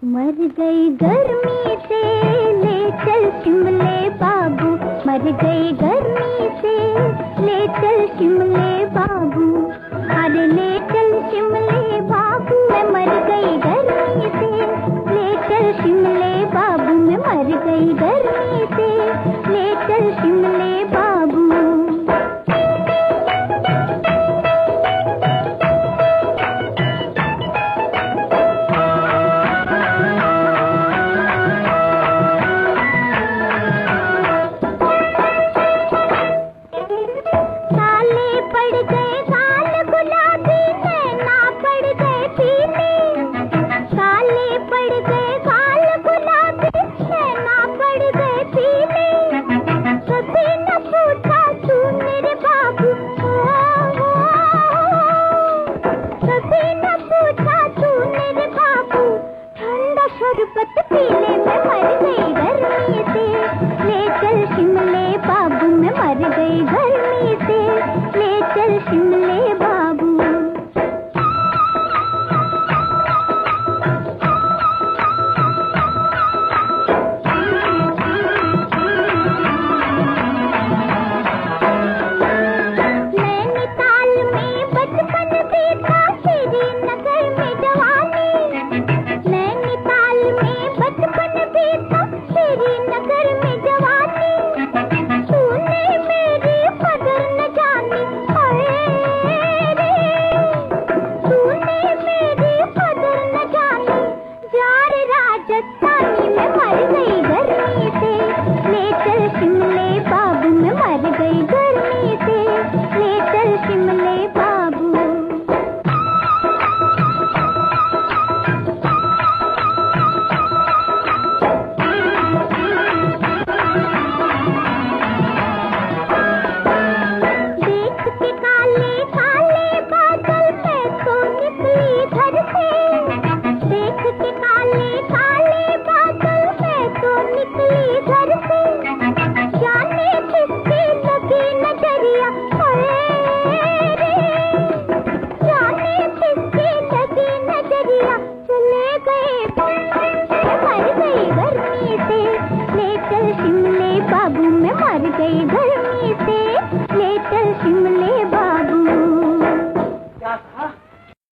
मर गई गर्मी से ले चल शिमले बाबू, मर गई गर्मी से ले चल शिमले बाबू, अरे ले चल शिमले बाबू, मैं मर गई गर्मी से ले चल शिमले बाबू, मैं मर गई गर्मी से ले चल शिमले बाबू। शरबत पीले में मर गई गर्मी से ले चल शिमले बाबू, मैं मर गई गर्मी से ले चल शिमले बाबू। नैनीताल में बचपन बीता, श्रीनगर में जवानी, श्रीनगर में जवानी, तूने मेरी कदर न जानी, रे तूने मेरी कदर न जानी, जार राजस्थानी में मर गई गर्मी से ले चल शिमले बाबू, मैं मर गई गर्मी से ले चल शिमले बाबू। मर गई गर्मी से ले चल शिमले बाबू, मैं मर गई गर्मी।